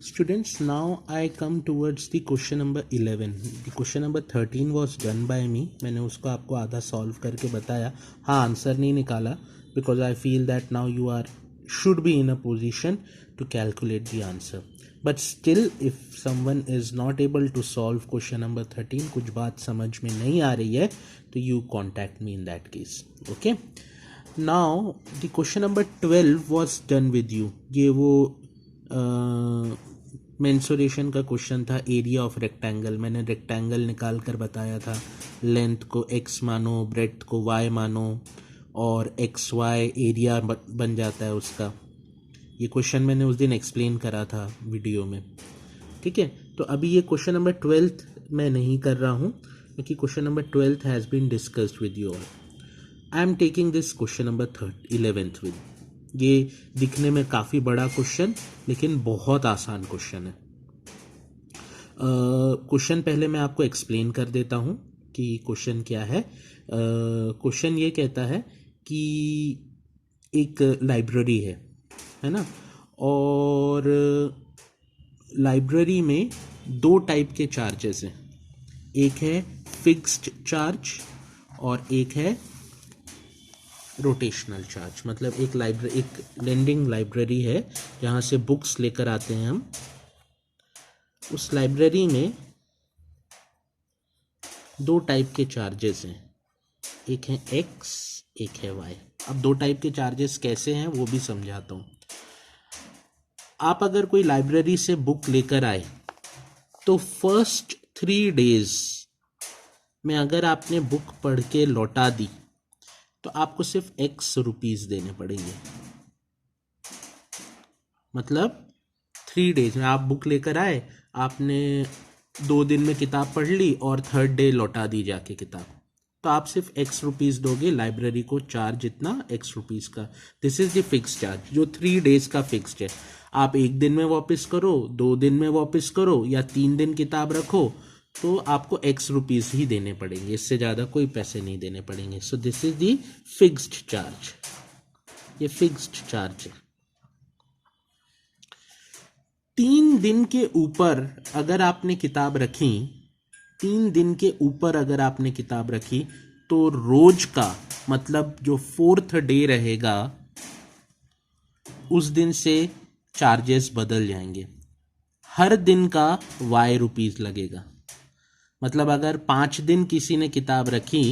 Students, now I come towards the question number 11. The question number 13 was done by me. मैंने उसको आपको आधा solve करके बताया. हाँ, आंसर नहीं निकाला because I feel that now you are should be in a position to calculate the answer. But still, if someone is not able to solve question number 13, कुछ बात समझ में नहीं आ रही है, तो you contact me in that case. Okay? Now the question number 12 was done with you. ये वो मेंसुरेशन का क्वेश्चन था. एरिया ऑफ रेक्टेंगल, मैंने रेक्टेंगल निकाल कर बताया था. लेंथ को x मानो, ब्रेड्थ को y मानो, और एक्स वाई एरिया बन जाता है उसका. ये क्वेश्चन मैंने उस दिन एक्सप्लेन करा था वीडियो में. ठीक है, तो अभी ये क्वेश्चन नंबर 12 मैं नहीं कर रहा हूँ क्योंकि question number 12 has been discussed with you all. I am taking this question number 11th with. ये दिखने में काफ़ी बड़ा क्वेश्चन लेकिन बहुत आसान क्वेश्चन है. क्वेश्चन पहले मैं आपको एक्सप्लेन कर देता हूँ कि क्वेश्चन क्या है. क्वेश्चन ये कहता है कि एक लाइब्रेरी है ना, और लाइब्रेरी में दो टाइप के चार्जेस हैं. एक है फिक्स्ड चार्ज और एक है रोटेशनल चार्ज. मतलब एक लेंडिंग लाइब्रेरी है जहाँ से बुक्स लेकर आते हैं हम. उस लाइब्रेरी में दो टाइप के चार्जेस हैं. एक है एक्स, एक है वाई. अब दो टाइप के चार्जेस कैसे हैं वो भी समझाता हूँ. आप अगर कोई लाइब्रेरी से बुक लेकर आए तो फर्स्ट 3 days में अगर आपने बुक पढ़ के लौटा दी तो आपको सिर्फ x रुपीज़ देने पड़ेंगे. मतलब 3 days में आप बुक लेकर आए, आपने 2 दिन में किताब पढ़ ली और 3rd day लौटा दी जाके किताब, तो आप सिर्फ x रुपीज़ दोगे लाइब्रेरी को. चार्ज इतना x रुपीज़ का. This is the fix charge जो 3 days का फिक्स्ड है. आप 1 दिन में वापस करो, 2 दिन में वापस करो या 3 दिन किताब रखो तो आपको x रुपीज़ ही देने पड़ेंगे. इससे ज़्यादा कोई पैसे नहीं देने पड़ेंगे. So this is the fixed charge. ये फिक्स्ड चार्ज है. 3 दिन के ऊपर अगर आपने किताब रखी, 3 दिन के ऊपर अगर आपने किताब रखी तो रोज का मतलब जो 4th day रहेगा उस दिन से चार्जेस बदल जाएंगे. हर दिन का y रुपीज़ लगेगा. मतलब अगर 5 दिन किसी ने किताब रखी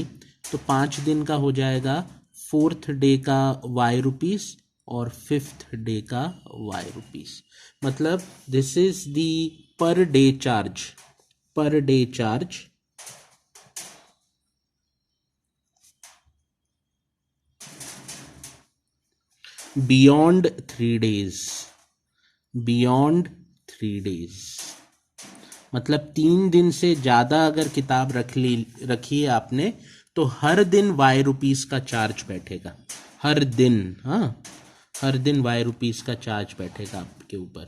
तो 5 दिन का हो जाएगा 4th day का y रुपीज़ और 5th day का y रुपीज़. मतलब this is the per day charge. Per day charge beyond 3 days. Beyond 3 days मतलब 3 दिन से ज़्यादा अगर किताब रखी है आपने तो हर दिन y रुपीज़ का चार्ज बैठेगा. हर दिन, हाँ, हर दिन y रुपीज़ का चार्ज बैठेगा आपके ऊपर.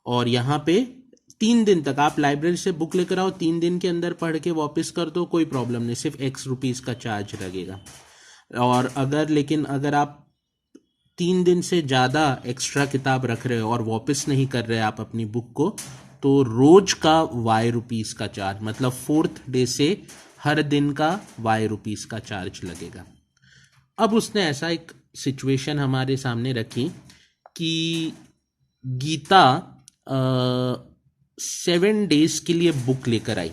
और यहाँ पे 3 दिन तक आप लाइब्रेरी से बुक लेकर आओ, 3 दिन के अंदर पढ़ के वापस कर दो, कोई प्रॉब्लम नहीं, सिर्फ x रुपीज़ का चार्ज लगेगा. और अगर आप 3 दिन से ज़्यादा एक्स्ट्रा किताब रख रहे हो और वापस नहीं कर रहे आप अपनी बुक को, तो रोज का y रुपीज़ का चार्ज मतलब 4th day से हर दिन का y रुपीज़ का चार्ज लगेगा. अब उसने ऐसा एक सिचुएशन हमारे सामने रखी कि गीता 7 days के लिए बुक लेकर आई.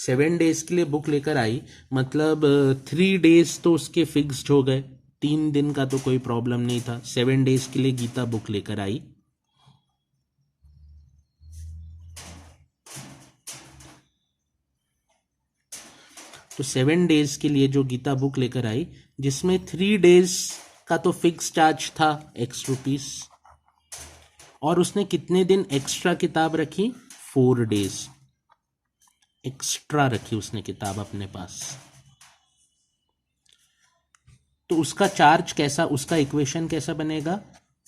7 days के लिए बुक लेकर आई मतलब 3 days तो उसके फिक्स्ड हो गए. 3 दिन का तो कोई प्रॉब्लम नहीं था. 7 days के लिए गीता बुक लेकर आई. तो 7 days के लिए जो गीता बुक लेकर आई, जिसमें 3 days का तो फिक्स चार्ज था x रुपीज़, और उसने कितने दिन एक्स्ट्रा किताब रखी? 4 days एक्स्ट्रा रखी उसने किताब अपने पास. तो उसका चार्ज कैसा, उसका इक्वेशन कैसा बनेगा?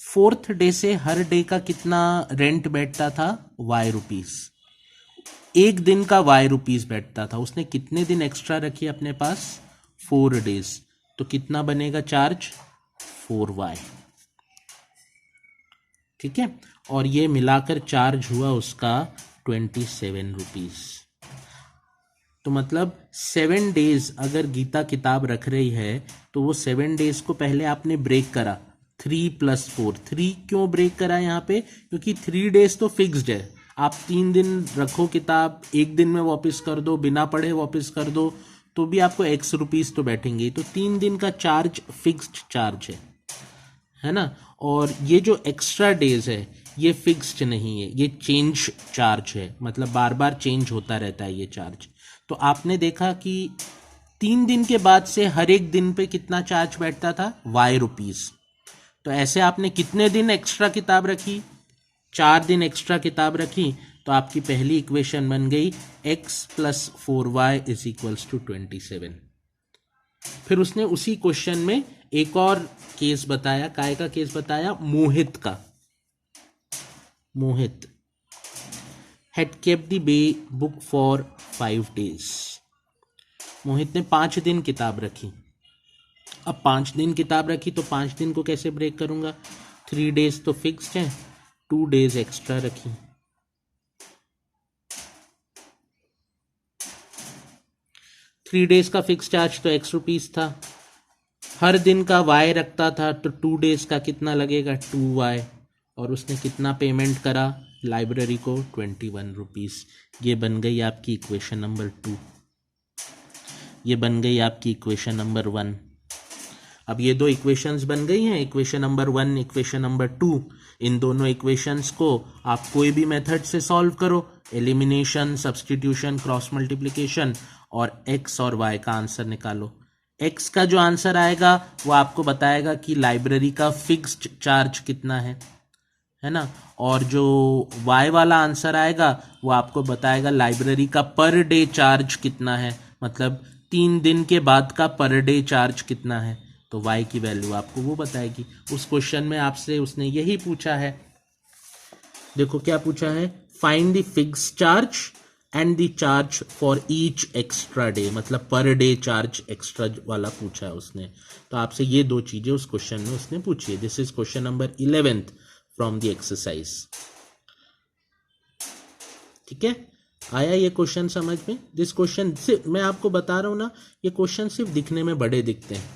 4th day से हर डे का कितना रेंट बैठता था? y rupees. 1 दिन का y रुपीज़ बैठता था. उसने कितने दिन एक्स्ट्रा रखी अपने पास? 4 days. तो कितना बनेगा चार्ज? 4y. ठीक है, और ये मिलाकर चार्ज हुआ उसका 27 रुपीज। तो मतलब 7 डेज अगर गीता किताब रख रही है तो वो 7 डेज को पहले आपने ब्रेक करा 3+4। 3 क्यों ब्रेक करा यहाँ पे, क्योंकि 3 डेज तो फिक्स्ड है। आप 3 दिन रखो किताब, एक दिन में वापस कर दो, बिना पढ़े वापस कर दो, तो भी आपको x रुपीज तो बैठेंगे। तो 3 दिन का चार्ज फिक्स्ड चार्ज है ना। और ये जो एक्स्ट्रा डेज है ये फिक्स्ड नहीं है, ये चेंज चार्ज है, मतलब बार बार चेंज होता रहता है ये चार्ज। तो आपने देखा कि 3 दिन के बाद से हर एक दिन पे कितना चार्ज बैठता था, y रुपीज। तो ऐसे आपने कितने दिन एक्स्ट्रा किताब रखी, 4 दिन एक्स्ट्रा किताब रखी, तो आपकी पहली इक्वेशन बन गई x + 4y = 27। फिर उसने उसी क्वेश्चन में एक और केस बताया, काय का केस बताया, मोहित का। मोहित had kept the book for 5 days। मोहित ने 5 दिन किताब रखी। अब 5 दिन किताब रखी तो 5 दिन को कैसे ब्रेक करूंगा, 3 डेज तो फिक्स्ड है, 2 डेज एक्स्ट्रा रखी। 3 डेज का फिक्स चार्ज तो x रुपीज था, हर दिन का y रखता था, तो 2 डेज का कितना लगेगा, 2y। और उसने कितना पेमेंट करा लाइब्रेरी को, 21 रुपीज। ये बन गई आपकी इक्वेशन नंबर 2, ये बन गई आपकी इक्वेशन नंबर 1। अब ये दो इक्वेशंस बन गई हैं, इक्वेशन नंबर 1, इक्वेशन नंबर 2। इन दोनों इक्वेशंस को आप कोई भी मेथड से सॉल्व करो, एलिमिनेशन, सब्स्टिट्यूशन, क्रॉस मल्टीप्लिकेशन, और x और y का आंसर निकालो। x का जो आंसर आएगा वो आपको बताएगा कि लाइब्रेरी का फिक्स्ड चार्ज कितना है ना, और जो y वाला आंसर आएगा वो आपको बताएगा लाइब्रेरी का पर डे चार्ज कितना है, मतलब 3 दिन के बाद का पर डे चार्ज कितना है। तो y की वैल्यू आपको वो बताएगी। उस क्वेश्चन में आपसे उसने यही पूछा है, देखो क्या पूछा है, find the fixed charge and the charge for each extra day, मतलब पर डे चार्ज एक्स्ट्रा वाला पूछा है उसने। तो आपसे ये दो चीजें उस क्वेश्चन में उसने पूछी है। This is question number 11th from the exercise. ठीक है, आया ये क्वेश्चन समझ में। दिस क्वेश्चन सिर्फ मैं आपको बता रहा हूं ना, ये क्वेश्चन सिर्फ दिखने में बड़े दिखते हैं,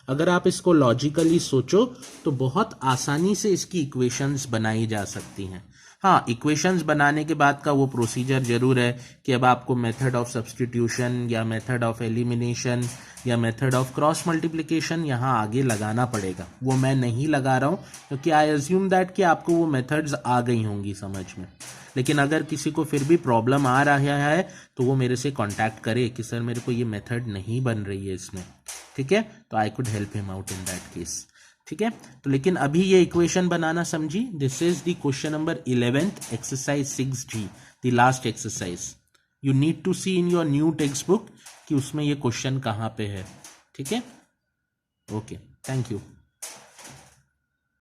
अगर आप इसको लॉजिकली सोचो तो बहुत आसानी से इसकी इक्वेशंस बनाई जा सकती हैं। हाँ, इक्वेशंस बनाने के बाद का वो प्रोसीजर जरूर है कि अब आपको मेथड ऑफ सब्स्टिट्यूशन या मेथड ऑफ एलिमिनेशन या मेथड ऑफ क्रॉस मल्टीप्लिकेशन यहाँ आगे लगाना पड़ेगा। वो मैं नहीं लगा रहा हूँ क्योंकि आई अज्यूम दैट कि आपको वो मेथड्स आ गई होंगी समझ में। लेकिन अगर किसी को फिर भी प्रॉब्लम आ रहा है तो वो मेरे से कांटेक्ट करे कि सर मेरे को ये मेथड नहीं बन रही है इसमें, ठीक है, तो I could help him out in that case. ठीक है, तो लेकिन अभी ये इक्वेशन बनाना समझी। This is the question number 11th exercise 6G, the last exercise. You need to see in your new text book कि उसमें ये क्वेश्चन कहाँ पे है। ठीक है, ओके, थैंक यू।